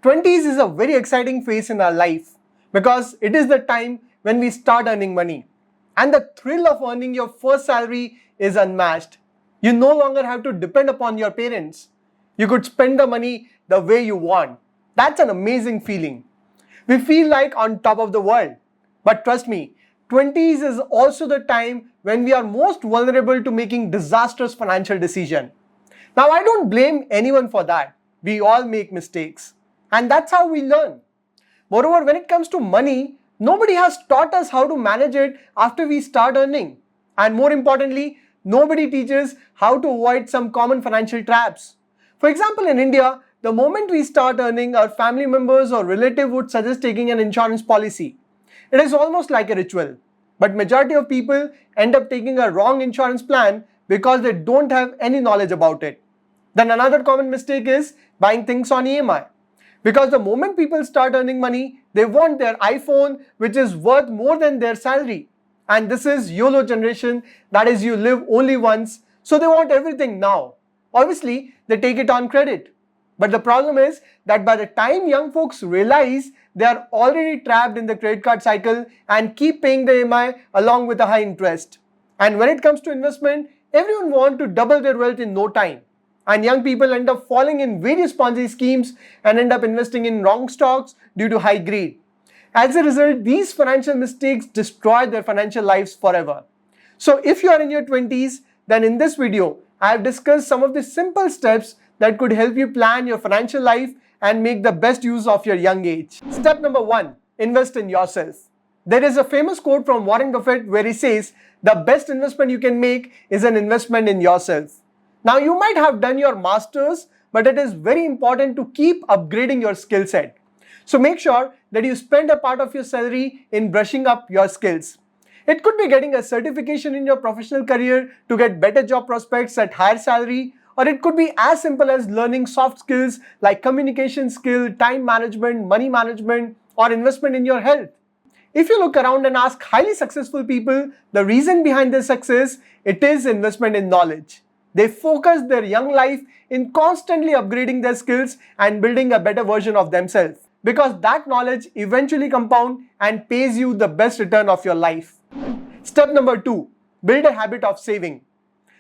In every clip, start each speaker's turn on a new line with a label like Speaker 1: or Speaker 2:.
Speaker 1: 20s is a very exciting phase in our life because it is the time when we start earning money. And the thrill of earning your first salary is unmatched. You no longer have to depend upon your parents. You could spend the money the way you want. That's an amazing feeling. We feel like on top of the world. But trust me, 20s is also the time when we are most vulnerable to making disastrous financial decisions. Now, I don't blame anyone for that. We all make mistakes. And that's how we learn. Moreover, when it comes to money, nobody has taught us how to manage it after we start earning. And more importantly, nobody teaches how to avoid some common financial traps. For example, in India, the moment we start earning, our family members or relative would suggest taking an insurance policy. It is almost like a ritual. But majority of people end up taking a wrong insurance plan because they don't have any knowledge about it. Then another common mistake is buying things on EMI. Because the moment people start earning money, they want their iPhone, which is worth more than their salary. And this is YOLO generation, that is, you live only once, so they want everything now. Obviously, they take it on credit. But the problem is that by the time young folks realize, they are already trapped in the credit card cycle and keep paying the EMI along with a high interest. And when it comes to investment, everyone wants to double their wealth in no time. And young people end up falling in various Ponzi schemes and end up investing in wrong stocks due to high greed. As a result, these financial mistakes destroy their financial lives forever. So if you are in your 20s, then in this video, I have discussed some of the simple steps that could help you plan your financial life and make the best use of your young age. Step number 1, invest in yourself. There is a famous quote from Warren Buffett where he says, the best investment you can make is an investment in yourself. Now, you might have done your master's, but it is very important to keep upgrading your skill set. So make sure that you spend a part of your salary in brushing up your skills. It could be getting a certification in your professional career to get better job prospects at higher salary, or it could be as simple as learning soft skills like communication skill, time management, money management, or investment in your health. If you look around and ask highly successful people the reason behind their success, it is investment in knowledge. They focus their young life in constantly upgrading their skills and building a better version of themselves, because that knowledge eventually compounds and pays you the best return of your life. Step number 2, build a habit of saving.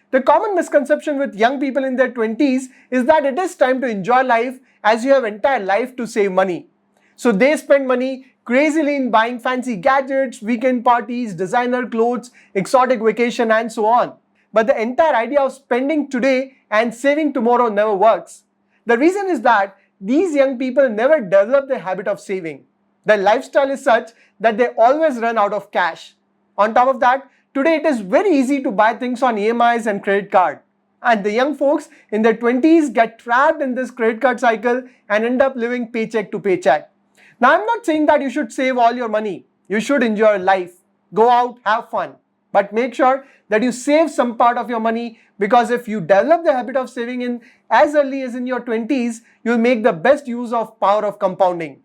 Speaker 1: The common misconception with young people in their 20s is that it is time to enjoy life as you have entire life to save money. So they spend money crazily in buying fancy gadgets, weekend parties, designer clothes, exotic vacation and so on. But the entire idea of spending today and saving tomorrow never works. The reason is that these young people never develop the habit of saving. Their lifestyle is such that they always run out of cash. On top of that, today it is very easy to buy things on EMIs and credit card. And the young folks in their 20s get trapped in this credit card cycle and end up living paycheck to paycheck. Now, I'm not saying that you should save all your money. You should enjoy life. Go out, have fun. But make sure that you save some part of your money, because if you develop the habit of saving in as early as in your 20s, you'll make the best use of power of compounding.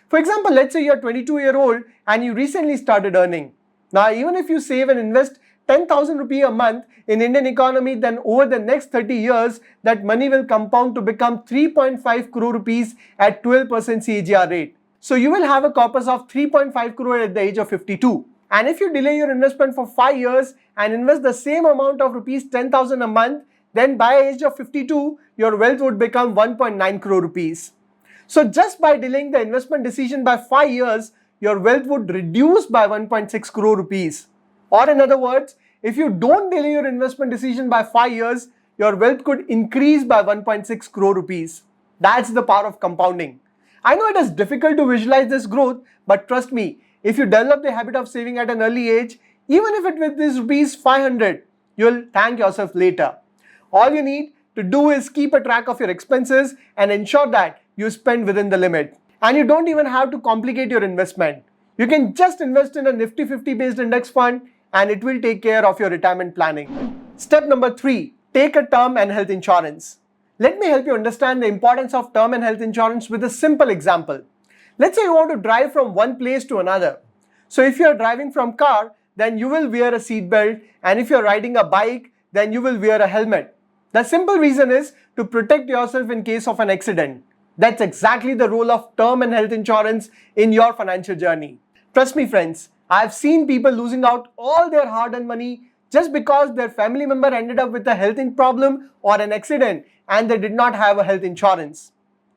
Speaker 1: For example, let's say you're 22-year-old and you recently started earning. Now, even if you save and invest 10,000 rupees a month in Indian economy, then over the next 30 years, that money will compound to become 3.5 crore rupees at 12% CAGR rate. So you will have a corpus of 3.5 crore at the age of 52. And if you delay your investment for 5 years and invest the same amount of rupees 10,000 a month, then by age of 52, your wealth would become 1.9 crore rupees. So just by delaying the investment decision by 5 years, your wealth would reduce by 1.6 crore rupees. Or in other words, if you don't delay your investment decision by 5 years, your wealth could increase by 1.6 crore rupees. That's the power of compounding. I know it is difficult to visualize this growth, but trust me, if you develop the habit of saving at an early age, even if it is rupees 500, you'll thank yourself later. All you need to do is keep a track of your expenses and ensure that you spend within the limit. And you don't even have to complicate your investment. You can just invest in a Nifty 50 based index fund and it will take care of your retirement planning. Step number 3, take a term and health insurance. Let me help you understand the importance of term and health insurance with a simple example. Let's say you want to drive from one place to another. So if you are driving from car, then you will wear a seat belt, and if you are riding a bike, then you will wear a helmet. The simple reason is to protect yourself in case of an accident. That's exactly the role of term and health insurance in your financial journey. Trust me, friends, I've seen people losing out all their hard-earned money just because their family member ended up with a health problem or an accident and they did not have a health insurance.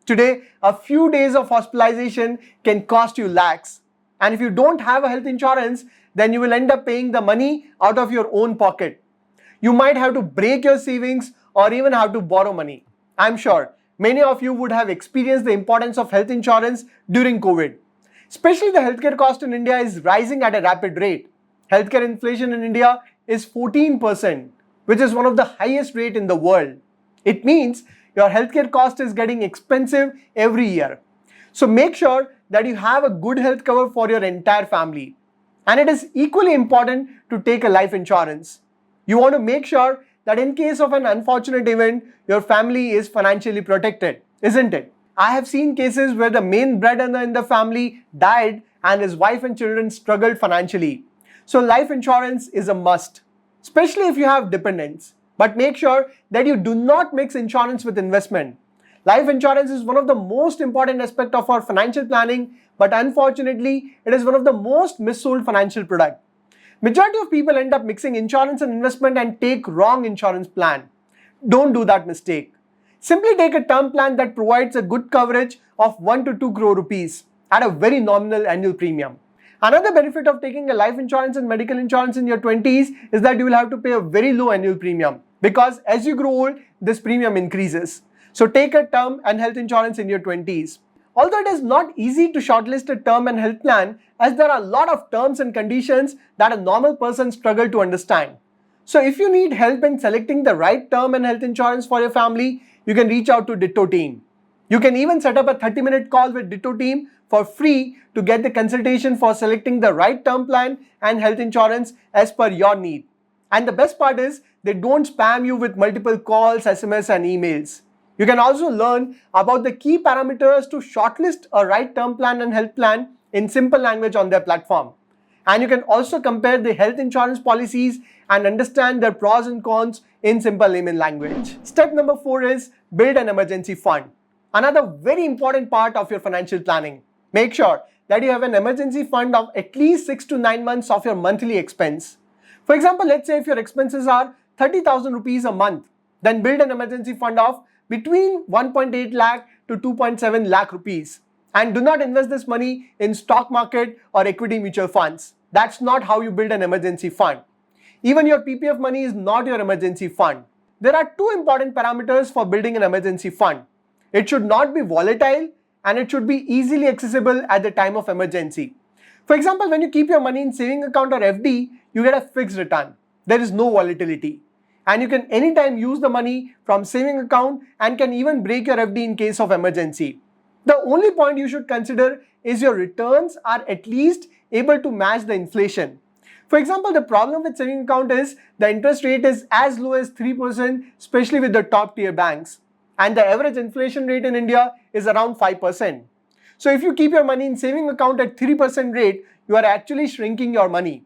Speaker 1: Today, a few days of hospitalization can cost you lakhs. And if you don't have a health insurance, then you will end up paying the money out of your own pocket. You might have to break your savings or even have to borrow money. I'm sure many of you would have experienced the importance of health insurance during COVID. Especially the healthcare cost in India is rising at a rapid rate. Healthcare inflation in India is 14%, which is one of the highest rate in the world. It means your healthcare cost is getting expensive every year. So make sure that you have a good health cover for your entire family. And it is equally important to take a life insurance. You want to make sure that in case of an unfortunate event, your family is financially protected, isn't it? I have seen cases where the main breadwinner in the family died and his wife and children struggled financially. So life insurance is a must, especially if you have dependents. But make sure that you do not mix insurance with investment. Life insurance is one of the most important aspects of our financial planning, but unfortunately, it is one of the most missold financial products. Majority of people end up mixing insurance and investment and take wrong insurance plan. Don't do that mistake. Simply take a term plan that provides a good coverage of 1 to 2 crore rupees at a very nominal annual premium. Another benefit of taking a life insurance and medical insurance in your 20s is that you will have to pay a very low annual premium because as you grow old, this premium increases. So take a term and health insurance in your 20s. Although it is not easy to shortlist a term and health plan as there are a lot of terms and conditions that a normal person struggles to understand. So if you need help in selecting the right term and health insurance for your family, you can reach out to Ditto team. You can even set up a 30-minute call with Ditto team for free to get the consultation for selecting the right term plan and health insurance as per your need. And the best part is they don't spam you with multiple calls, SMS and emails. You can also learn about the key parameters to shortlist a right term plan and health plan in simple language on their platform. And you can also compare the health insurance policies and understand their pros and cons in simple layman language. Step number 4 is build an emergency fund. Another very important part of your financial planning. Make sure that you have an emergency fund of at least 6 to 9 months of your monthly expense. For example, let's say if your expenses are 30,000 rupees a month, then build an emergency fund of between 1.8 lakh to 2.7 lakh rupees. And do not invest this money in stock market or equity mutual funds. That's not how you build an emergency fund. Even your PPF money is not your emergency fund. There are 2 important parameters for building an emergency fund. It should not be volatile and it should be easily accessible at the time of emergency. For example, when you keep your money in saving account or FD, you get a fixed return. There is no volatility. And you can anytime use the money from saving account and can even break your FD in case of emergency. The only point you should consider is your returns are at least able to match the inflation. For example, the problem with saving account is the interest rate is as low as 3%, especially with the top tier banks. And the average inflation rate in India is around 5%. So if you keep your money in saving account at 3% rate, you are actually shrinking your money.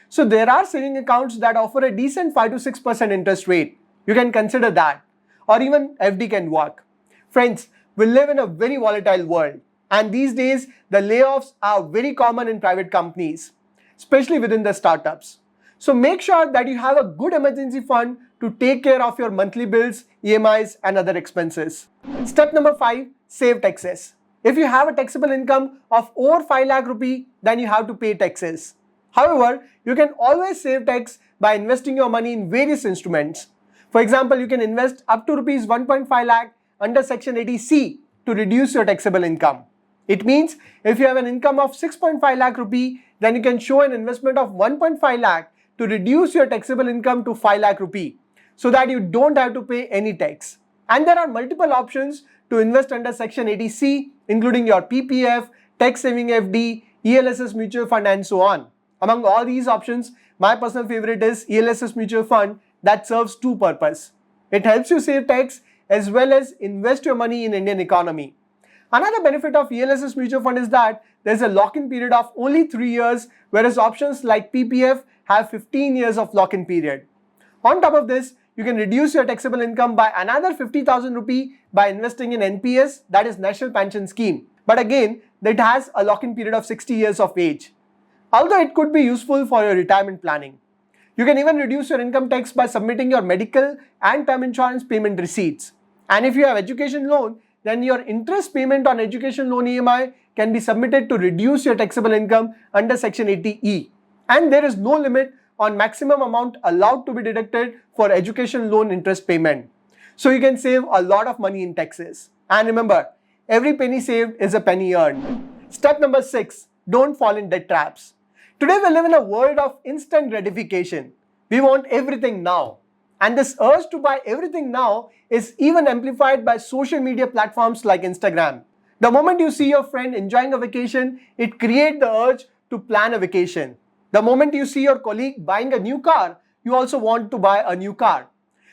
Speaker 1: So there are saving accounts that offer a decent 5 to 6% interest rate. You can consider that. Or even FD can work. Friends, we live in a very volatile world. And these days, the layoffs are very common in private companies, especially within the startups. So make sure that you have a good emergency fund to take care of your monthly bills, EMIs and other expenses. Step number 5, save taxes. If you have a taxable income of over 5 lakh rupee, then you have to pay taxes. However, you can always save tax by investing your money in various instruments. For example, you can invest up to rupees 1.5 lakh under Section 80C to reduce your taxable income. It means if you have an income of 6.5 lakh rupee, then you can show an investment of 1.5 lakh to reduce your taxable income to 5 lakh rupee so that you don't have to pay any tax. And there are multiple options to invest under Section 80C, including your PPF, tax saving FD, ELSS mutual fund and so on. Among all these options, my personal favorite is ELSS mutual fund that serves 2 purposes. It helps you save tax as well as invest your money in Indian economy. Another benefit of ELSS mutual fund is that there is a lock-in period of only 3 years, whereas options like PPF have 15 years of lock-in period. On top of this, you can reduce your taxable income by another 50,000 rupee by investing in NPS, that is National Pension Scheme. But again, that has a lock-in period of 60 years of age. Although it could be useful for your retirement planning. You can even reduce your income tax by submitting your medical and term insurance payment receipts. And if you have education loan, then your interest payment on education loan EMI can be submitted to reduce your taxable income under Section 80E. And there is no limit on maximum amount allowed to be deducted for education loan interest payment. So you can save a lot of money in taxes. And remember, every penny saved is a penny earned. Step number 6, don't fall in debt traps. Today we live in a world of instant gratification. We want everything now. And this urge to buy everything now is even amplified by social media platforms like Instagram. The moment you see your friend enjoying a vacation, it creates the urge to plan a vacation. The moment you see your colleague buying a new car, you also want to buy a new car.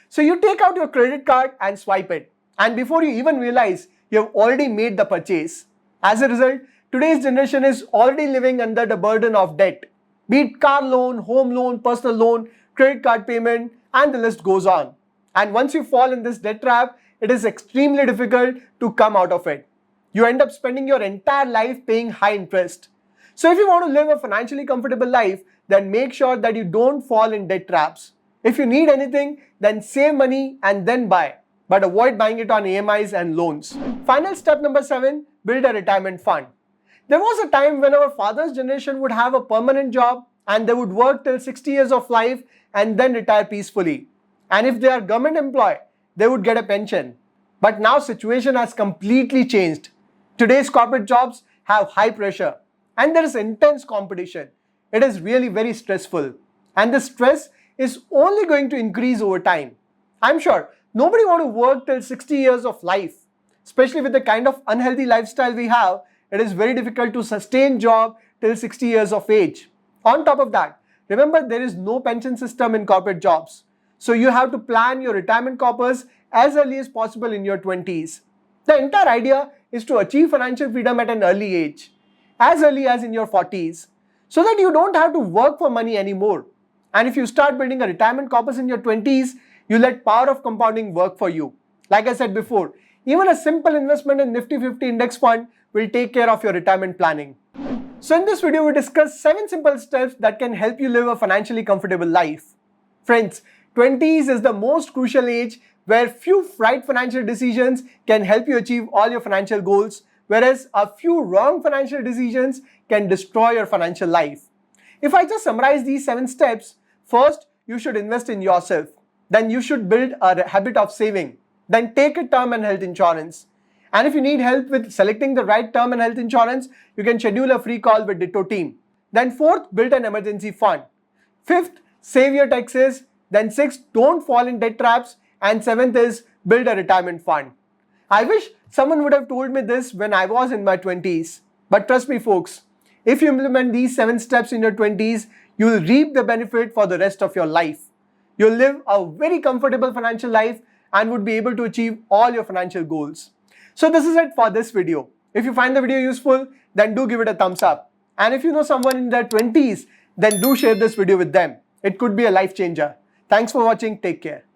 Speaker 1: So you take out your credit card and swipe it. And before you even realize, you have already made the purchase. As a result, today's generation is already living under the burden of debt. Be it car loan, home loan, personal loan, credit card payment, and the list goes on. And once you fall in this debt trap, it is extremely difficult to come out of it. You end up spending your entire life paying high interest. So if you want to live a financially comfortable life, then make sure that you don't fall in debt traps. If you need anything, then save money and then buy. But avoid buying it on EMIs and loans. Final step number 7, build a retirement fund. There was a time when our father's generation would have a permanent job and they would work till 60 years of life and then retire peacefully. And if they are government employed, they would get a pension. But now situation has completely changed. Today's corporate jobs have high pressure and there is intense competition. It is really very stressful. And the stress is only going to increase over time. I'm sure nobody wants to work till 60 years of life. Especially with the kind of unhealthy lifestyle we have, it is very difficult to sustain job till 60 years of age. On top of that, remember there is no pension system in corporate jobs. So you have to plan your retirement corpus as early as possible in your 20s. The entire idea is to achieve financial freedom at an early age, as early as in your 40s, so that you don't have to work for money anymore. And if you start building a retirement corpus in your 20s, you let power of compounding work for you. Like I said before, even a simple investment in Nifty 50 index fund will take care of your retirement planning. So in this video, we discuss 7 simple steps that can help you live a financially comfortable life. Friends, 20s is the most crucial age where few right financial decisions can help you achieve all your financial goals, whereas a few wrong financial decisions can destroy your financial life. If I just summarize these 7 steps, first, you should invest in yourself. Then you should build a habit of saving. Then take a term and health insurance. And if you need help with selecting the right term and health insurance, you can schedule a free call with Ditto team. Then 4th, build an emergency fund. 5th, save your taxes. Then 6th, don't fall in debt traps. And 7th is build a retirement fund. I wish someone would have told me this when I was in my 20s. But trust me folks, if you implement these 7 steps in your 20s, you will reap the benefit for the rest of your life. You'll live a very comfortable financial life and would be able to achieve all your financial goals. So this is it for this video. If you find the video useful, then do give it a thumbs up. And if you know someone in their 20s, then do share this video with them. It could be a life changer. Thanks for watching. Take care.